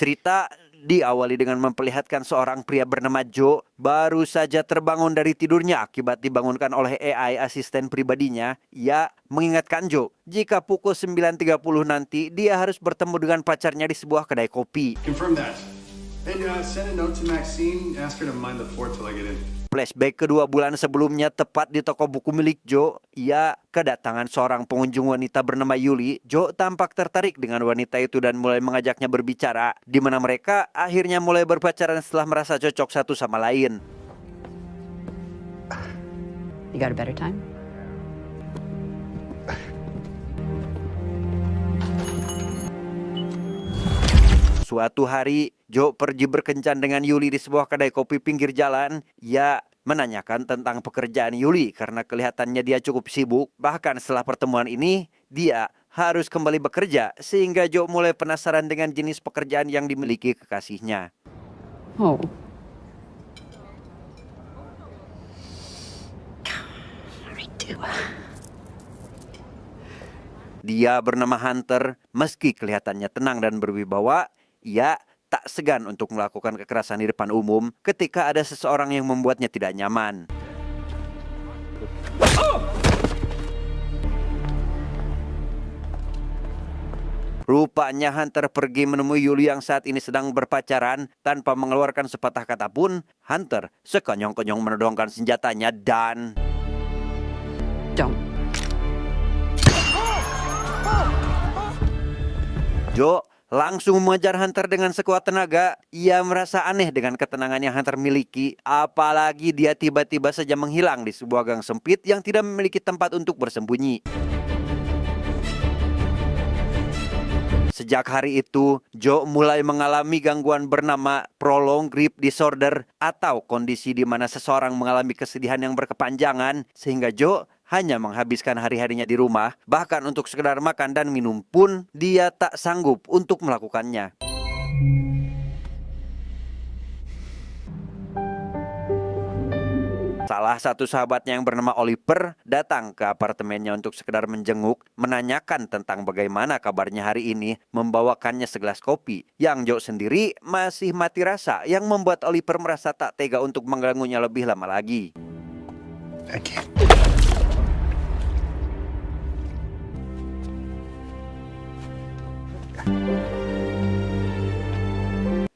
Cerita diawali dengan memperlihatkan seorang pria bernama Joe baru saja terbangun dari tidurnya akibat dibangunkan oleh AI asisten pribadinya. Ia mengingatkan Joe jika pukul 9.30 nanti dia harus bertemu dengan pacarnya di sebuah kedai kopi. Confirm that. And send a note to Maxine, ask her to mind the fort till I get in. Flashback kedua bulan sebelumnya, tepat di toko buku milik Joe, ia kedatangan seorang pengunjung wanita bernama Yuli. Joe tampak tertarik dengan wanita itu dan mulai mengajaknya berbicara, di mana mereka akhirnya mulai berpacaran setelah merasa cocok satu sama lain. You got a better time? Suatu hari, Joe pergi berkencan dengan Yuli di sebuah kedai kopi pinggir jalan. Ia menanyakan tentang pekerjaan Yuli karena kelihatannya dia cukup sibuk. Bahkan setelah pertemuan ini, dia harus kembali bekerja sehingga Joe mulai penasaran dengan jenis pekerjaan yang dimiliki kekasihnya. Oh. Dia bernama Hunter. Meski kelihatannya tenang dan berwibawa, ia tak segan untuk melakukan kekerasan di depan umum ketika ada seseorang yang membuatnya tidak nyaman. Rupanya Hunter pergi menemui Yuli yang saat ini sedang berpacaran. Tanpa mengeluarkan sepatah kata pun, Hunter sekonyong-konyong menodongkan senjatanya dan... Joe langsung mengejar Hunter dengan sekuat tenaga. Ia merasa aneh dengan ketenangan yang Hunter miliki. Apalagi dia tiba-tiba saja menghilang di sebuah gang sempit yang tidak memiliki tempat untuk bersembunyi. Sejak hari itu, Joe mulai mengalami gangguan bernama prolonged grief disorder, atau kondisi di mana seseorang mengalami kesedihan yang berkepanjangan sehingga Joe hanya menghabiskan hari-harinya di rumah. Bahkan untuk sekedar makan dan minum pun dia tak sanggup untuk melakukannya. Salah satu sahabatnya yang bernama Oliver datang ke apartemennya untuk sekedar menjenguk, menanyakan tentang bagaimana kabarnya hari ini, membawakannya segelas kopi. Yang Joe sendiri masih mati rasa, yang membuat Oliver merasa tak tega untuk mengganggunya lebih lama lagi.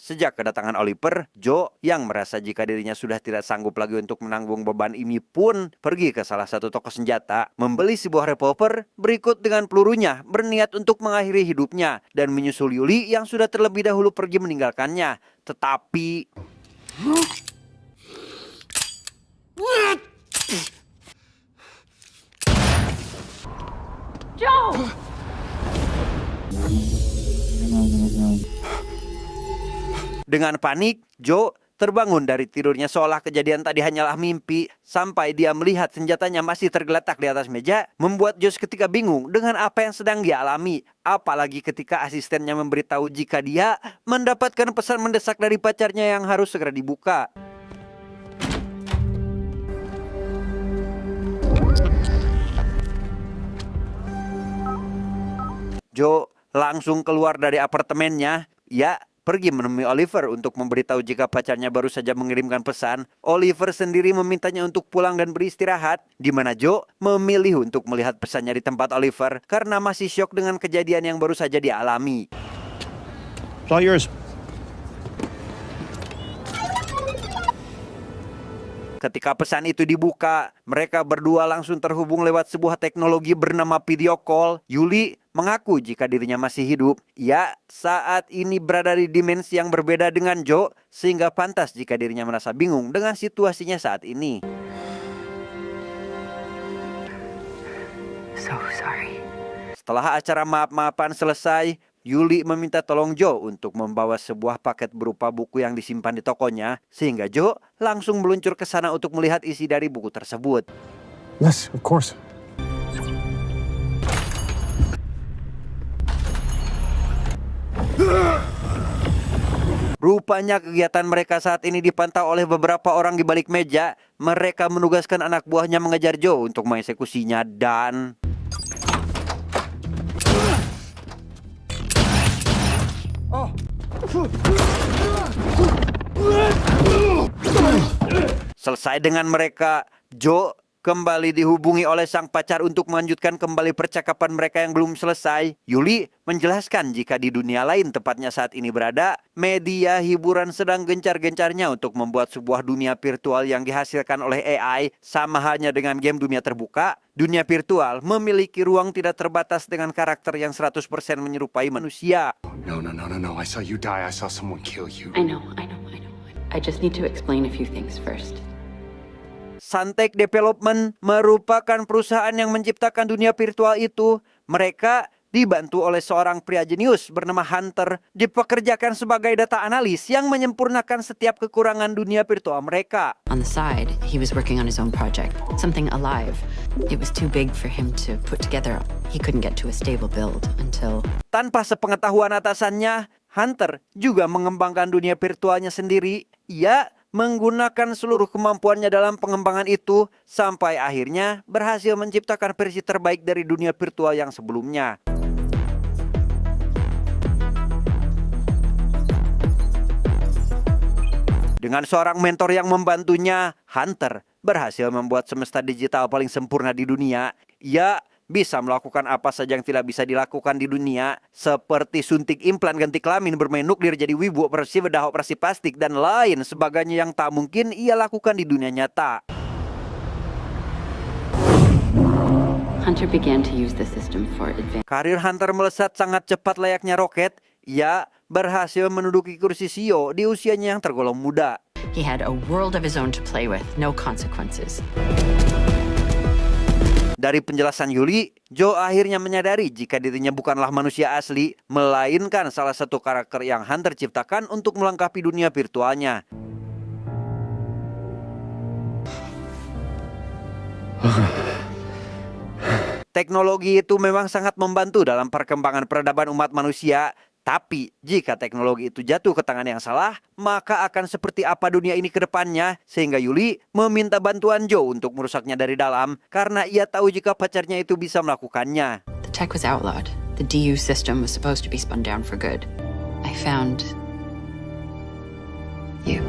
Sejak kedatangan Oliver, Joe yang merasa jika dirinya sudah tidak sanggup lagi untuk menanggung beban ini pun pergi ke salah satu toko senjata, membeli sebuah revolver berikut dengan pelurunya, berniat untuk mengakhiri hidupnya dan menyusul Yuli yang sudah terlebih dahulu pergi meninggalkannya. Tetapi... Joe! Dengan panik, Joe terbangun dari tidurnya seolah kejadian tadi hanyalah mimpi. Sampai dia melihat senjatanya masih tergeletak di atas meja, membuat Joe seketika bingung dengan apa yang sedang dia alami. Apalagi ketika asistennya memberitahu jika dia mendapatkan pesan mendesak dari pacarnya yang harus segera dibuka. Joe langsung keluar dari apartemennya. Ia pergi menemui Oliver untuk memberitahu jika pacarnya baru saja mengirimkan pesan. Oliver sendiri memintanya untuk pulang dan beristirahat, di mana Joe memilih untuk melihat pesannya di tempat Oliver karena masih syok dengan kejadian yang baru saja dialami. It's all yours. Ketika pesan itu dibuka, mereka berdua langsung terhubung lewat sebuah teknologi bernama video call. Yuli mengaku jika dirinya masih hidup. Ia saat ini berada di dimensi yang berbeda dengan Joe, sehingga pantas jika dirinya merasa bingung dengan situasinya saat ini. So sorry. Setelah acara maaf-maafan selesai, Yuli meminta tolong Joe untuk membawa sebuah paket berupa buku yang disimpan di tokonya, sehingga Joe langsung meluncur ke sana untuk melihat isi dari buku tersebut. Yes, of course. Rupanya kegiatan mereka saat ini dipantau oleh beberapa orang di balik meja. Mereka menugaskan anak buahnya mengejar Joe untuk mengeksekusinya dan... Selesai dengan mereka, Joe kembali dihubungi oleh sang pacar untuk melanjutkan kembali percakapan mereka yang belum selesai. Yuli menjelaskan jika di dunia lain, tepatnya saat ini berada, media hiburan sedang gencar-gencarnya untuk membuat sebuah dunia virtual yang dihasilkan oleh AI. Sama halnya dengan game dunia terbuka, dunia virtual memiliki ruang tidak terbatas dengan karakter yang 100% menyerupai manusia. No. I saw you die. I saw someone kill you. I know. I just need to explain a few things first. Suntech Development merupakan perusahaan yang menciptakan dunia virtual itu. Mereka dibantu oleh seorang pria jenius bernama Hunter, dipekerjakan sebagai data analis yang menyempurnakan setiap kekurangan dunia virtual mereka. On the side, he was working on his own project, something alive. It was too big for him to put together. He couldn't get to a stable build until... Tanpa sepengetahuan atasannya, Hunter juga mengembangkan dunia virtualnya sendiri. Ia menggunakan seluruh kemampuannya dalam pengembangan itu sampai akhirnya berhasil menciptakan versi terbaik dari dunia virtual yang sebelumnya. Dengan seorang mentor yang membantunya, Hunter berhasil membuat semesta digital paling sempurna di dunia. Ia bisa melakukan apa saja yang tidak bisa dilakukan di dunia, seperti suntik implan ganti kelamin, bermain nuklir, jadi wibu, operasi bedah, operasi plastik, dan lain sebagainya yang tak mungkin ia lakukan di dunia nyata. Hunter began to use the system for advanced... Karir Hunter melesat sangat cepat layaknya roket. Ia berhasil menduduki kursi CEO di usianya yang tergolong muda. He had a world of his own to play with, no consequences. Dari penjelasan Yuli, Joe akhirnya menyadari jika dirinya bukanlah manusia asli, melainkan salah satu karakter yang Hunter ciptakan untuk melengkapi dunia virtualnya. Teknologi itu memang sangat membantu dalam perkembangan peradaban umat manusia. Tapi jika teknologi itu jatuh ke tangan yang salah, maka akan seperti apa dunia ini ke depannya? Sehingga Yuli meminta bantuan Joe untuk merusaknya dari dalam, karena ia tahu jika pacarnya itu bisa melakukannya. The tech was outlawed. The DU system was supposed to be spun down for good. I found you.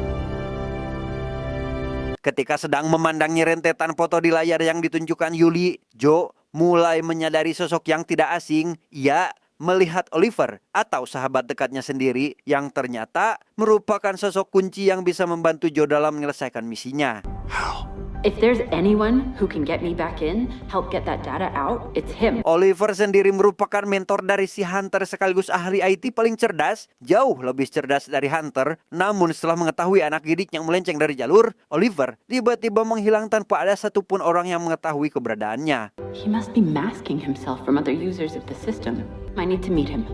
Ketika sedang memandangi rentetan foto di layar yang ditunjukkan Yuli, Joe mulai menyadari sosok yang tidak asing. Ia melihat Oliver atau sahabat dekatnya sendiri yang ternyata merupakan sosok kunci yang bisa membantu Joe dalam menyelesaikan misinya. How? If there's anyone who can get me back in, help get that data out, it's him. Oliver sendiri merupakan mentor dari si Hunter sekaligus ahli IT paling cerdas, jauh lebih cerdas dari Hunter. Namun setelah mengetahui anak didik yang melenceng dari jalur, Oliver tiba-tiba menghilang tanpa ada satupun orang yang mengetahui keberadaannya. He must be masking himself from other users of the system. I need to meet him.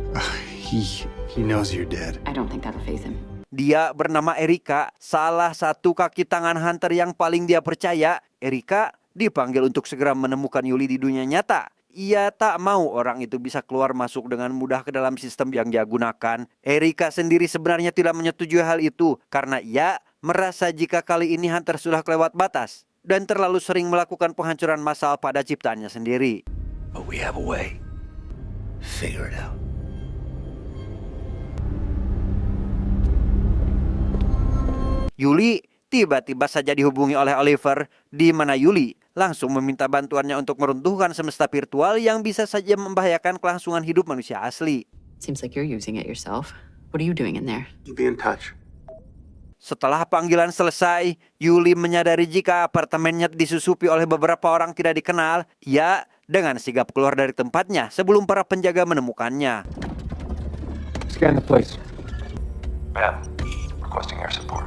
He knows you're dead. I don't think that'll faze him. Dia bernama Erika, salah satu kaki tangan Hunter yang paling dia percaya. Erika dipanggil untuk segera menemukan Yuli di dunia nyata. Ia tak mau orang itu bisa keluar masuk dengan mudah ke dalam sistem yang dia gunakan. Erika sendiri sebenarnya tidak menyetujui hal itu karena ia merasa jika kali ini Hunter sudah kelewat batas dan terlalu sering melakukan penghancuran massal pada ciptaannya sendiri. But we have a way. Figure it out. Yuli tiba-tiba saja dihubungi oleh Oliver, di mana Yuli langsung meminta bantuannya untuk meruntuhkan semesta virtual yang bisa saja membahayakan kelangsungan hidup manusia asli. Seems like you're using it yourself. What are you doing in there? You be in touch. Setelah panggilan selesai, Yuli menyadari jika apartemennya disusupi oleh beberapa orang tidak dikenal. Ia dengan sigap keluar dari tempatnya sebelum para penjaga menemukannya. Scan the place. Ma'am, requesting air support.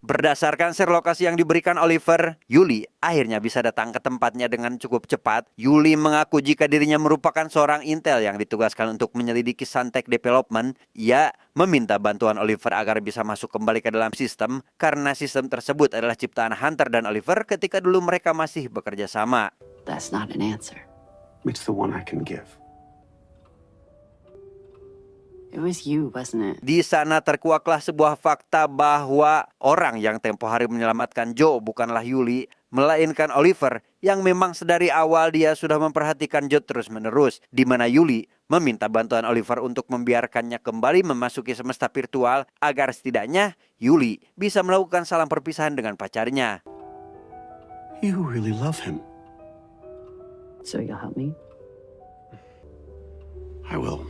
Berdasarkan share lokasi yang diberikan Oliver, Yuli akhirnya bisa datang ke tempatnya dengan cukup cepat. Yuli mengaku jika dirinya merupakan seorang intel yang ditugaskan untuk menyelidiki Suntech Development. Ia meminta bantuan Oliver agar bisa masuk kembali ke dalam sistem karena sistem tersebut adalah ciptaan Hunter dan Oliver ketika dulu mereka masih bekerja sama. That's not an answer. It's the one I can give. It was you, wasn't it? Di sana terkuaklah sebuah fakta bahwa orang yang tempo hari menyelamatkan Joe bukanlah Yuli, melainkan Oliver yang memang sedari awal dia sudah memperhatikan Joe terus-menerus, di mana Yuli meminta bantuan Oliver untuk membiarkannya kembali memasuki semesta virtual agar setidaknya Yuli bisa melakukan salam perpisahan dengan pacarnya. You really love him. So you'll help me? I will.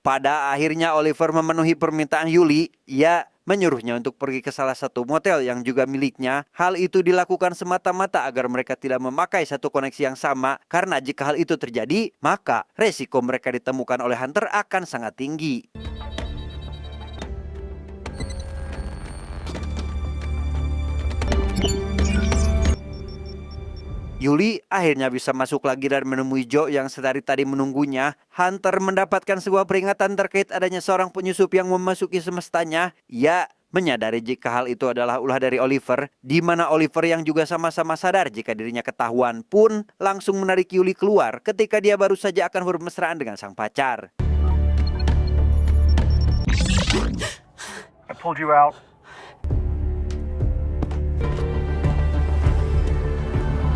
Pada akhirnya Oliver memenuhi permintaan Yuli. Ia menyuruhnya untuk pergi ke salah satu motel yang juga miliknya. Hal itu dilakukan semata-mata agar mereka tidak memakai satu koneksi yang sama, karena jika hal itu terjadi, maka resiko mereka ditemukan oleh Hunter akan sangat tinggi. Yuli akhirnya bisa masuk lagi dan menemui Joe yang sedari tadi menunggunya. Hunter mendapatkan sebuah peringatan terkait adanya seorang penyusup yang memasuki semestanya. Ia menyadari jika hal itu adalah ulah dari Oliver, di mana Oliver yang juga sama-sama sadar jika dirinya ketahuan pun langsung menarik Yuli keluar ketika dia baru saja akan bermesraan dengan sang pacar. I pulled you out.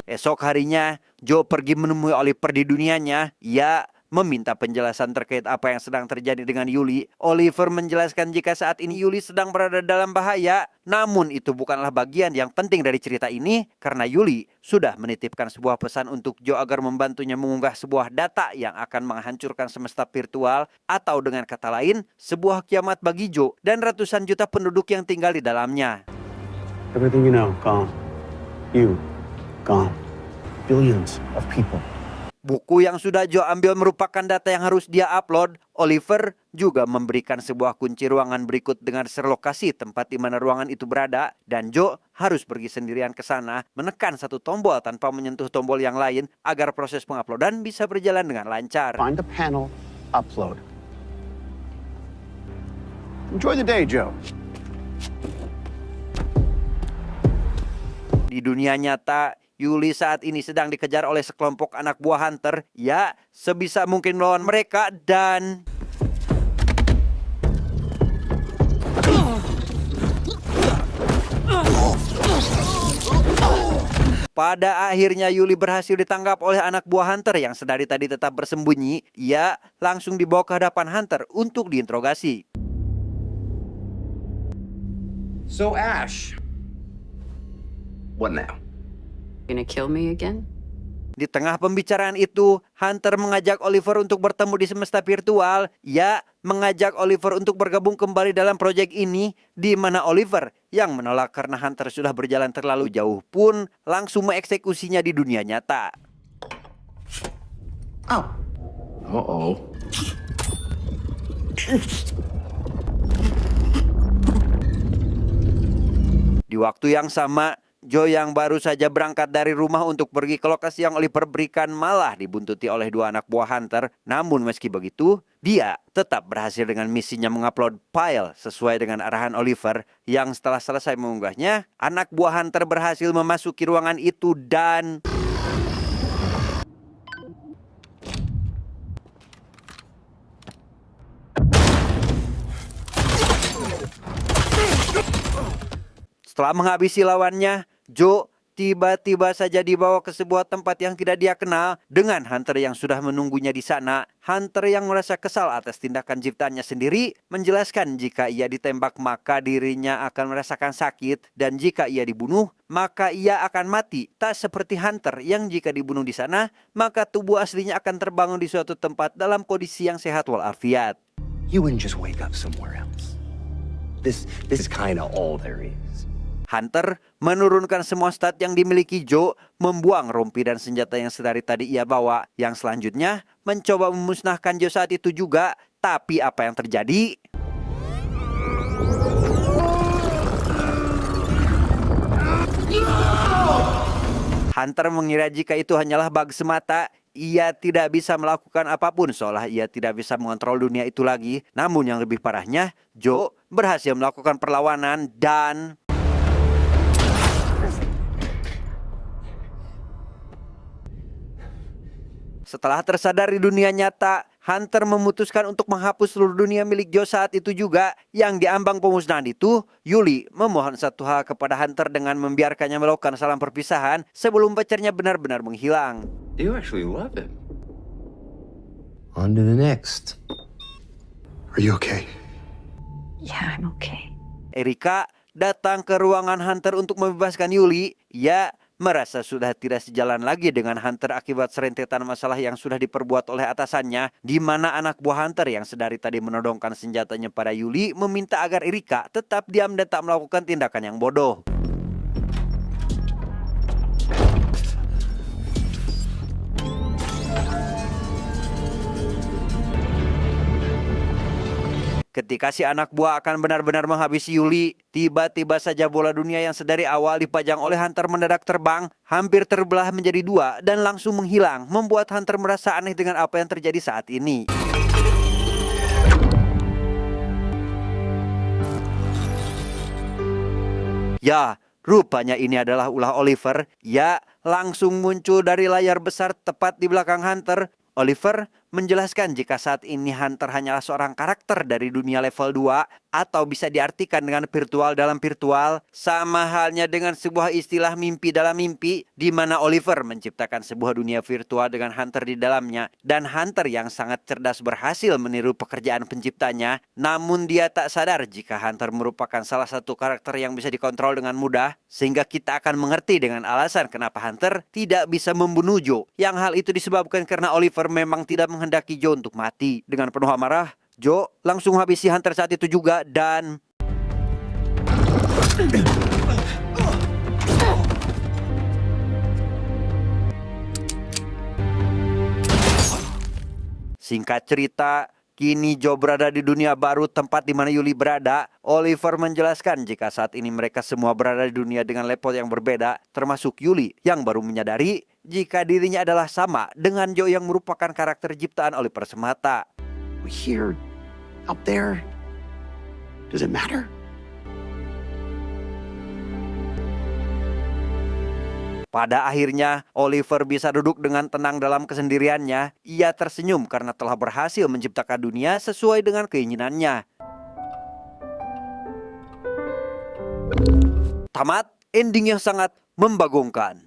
Esok harinya, Joe pergi menemui Oliver di dunianya. Ia meminta penjelasan terkait apa yang sedang terjadi dengan Yuli. Oliver menjelaskan jika saat ini Yuli sedang berada dalam bahaya. Namun itu bukanlah bagian yang penting dari cerita ini, karena Yuli sudah menitipkan sebuah pesan untuk Joe agar membantunya mengunggah sebuah data yang akan menghancurkan semesta virtual, atau dengan kata lain, sebuah kiamat bagi Joe dan ratusan juta penduduk yang tinggal di dalamnya. Everything you know, gone. You, gone. Billions of people. Buku yang sudah Joe ambil merupakan data yang harus dia upload. Oliver juga memberikan sebuah kunci ruangan berikut dengan serlokasi tempat di mana ruangan itu berada. Dan Joe harus pergi sendirian ke sana, menekan satu tombol tanpa menyentuh tombol yang lain agar proses penguploadan bisa berjalan dengan lancar. Find the panel, upload. Enjoy the day, Joe. Di dunia nyata, Yuli saat ini sedang dikejar oleh sekelompok anak buah Hunter. Ya, sebisa mungkin melawan mereka dan... Pada akhirnya Yuli berhasil ditangkap oleh anak buah Hunter yang sedari tadi tetap bersembunyi. Ia langsung dibawa ke hadapan Hunter untuk diinterogasi. So, Ash. What now? Gonna kill me again? Di tengah pembicaraan itu, Hunter mengajak Oliver untuk bertemu di semesta virtual. Ia mengajak Oliver untuk bergabung kembali dalam proyek ini, di mana Oliver yang menolak karena Hunter sudah berjalan terlalu jauh pun langsung mengeksekusinya di dunia nyata. Oh. Uh-oh. Di waktu yang sama, Joe yang baru saja berangkat dari rumah untuk pergi ke lokasi yang Oliver berikan malah dibuntuti oleh dua anak buah Hunter. Namun meski begitu, dia tetap berhasil dengan misinya mengupload file sesuai dengan arahan Oliver, yang setelah selesai mengunggahnya, anak buah Hunter berhasil memasuki ruangan itu dan... Setelah menghabisi lawannya, Joe tiba-tiba saja dibawa ke sebuah tempat yang tidak dia kenal dengan Hunter yang sudah menunggunya di sana. Hunter yang merasa kesal atas tindakan ciptaannya sendiri menjelaskan jika ia ditembak maka dirinya akan merasakan sakit, dan jika ia dibunuh maka ia akan mati. Tak seperti Hunter yang jika dibunuh di sana maka tubuh aslinya akan terbangun di suatu tempat dalam kondisi yang sehat walafiat. You wouldn't just wake up somewhere else. This is kind of all there is. Hunter menurunkan semua stat yang dimiliki Joe, membuang rompi dan senjata yang sedari tadi ia bawa, yang selanjutnya mencoba memusnahkan Joe saat itu juga. Tapi apa yang terjadi? Hunter mengira jika itu hanyalah bug semata. Ia tidak bisa melakukan apapun seolah ia tidak bisa mengontrol dunia itu lagi. Namun yang lebih parahnya, Joe berhasil melakukan perlawanan dan... Setelah tersadar di dunia nyata, Hunter memutuskan untuk menghapus seluruh dunia milik Joe saat itu juga. Yang diambang pemusnahan itu, Yuli memohon satu hal kepada Hunter dengan membiarkannya melakukan salam perpisahan sebelum pacarnya benar-benar menghilang. You actually love him. On to the next. Are you okay? Yeah, I'm okay. Erika datang ke ruangan Hunter untuk membebaskan Yuli. Ia merasa sudah tidak sejalan lagi dengan Hunter akibat serentetan masalah yang sudah diperbuat oleh atasannya, di mana anak buah Hunter yang sedari tadi menodongkan senjatanya pada Yuli meminta agar Erika tetap diam dan tak melakukan tindakan yang bodoh. Ketika si anak buah akan benar-benar menghabisi Yuli, tiba-tiba saja bola dunia yang sedari awal dipajang oleh Hunter mendadak terbang, hampir terbelah menjadi dua dan langsung menghilang, membuat Hunter merasa aneh dengan apa yang terjadi saat ini. Ya, rupanya ini adalah ulah Oliver. Ya, langsung muncul dari layar besar tepat di belakang Hunter. Oliver menjelaskan jika saat ini Hunter hanyalah seorang karakter dari dunia level 2 atau bisa diartikan dengan virtual dalam virtual, sama halnya dengan sebuah istilah mimpi dalam mimpi, di mana Oliver menciptakan sebuah dunia virtual dengan Hunter di dalamnya, dan Hunter yang sangat cerdas berhasil meniru pekerjaan penciptanya. Namun dia tak sadar jika Hunter merupakan salah satu karakter yang bisa dikontrol dengan mudah, sehingga kita akan mengerti dengan alasan kenapa Hunter tidak bisa membunuh Joe, yang hal itu disebabkan karena Oliver memang tidak menghendaki Joe untuk mati. Dengan penuh amarah, Joe langsung habisi Hunter saat itu juga dan... Singkat cerita, kini Joe berada di dunia baru tempat di mana Yuli berada. Oliver menjelaskan jika saat ini mereka semua berada di dunia dengan level yang berbeda, termasuk Yuli yang baru menyadari jika dirinya adalah sama dengan Joe yang merupakan karakter ciptaan Oliver semata. Here, out there, does it matter? Pada akhirnya, Oliver bisa duduk dengan tenang dalam kesendiriannya. Ia tersenyum karena telah berhasil menciptakan dunia sesuai dengan keinginannya. Tamat, ending yang sangat membagongkan.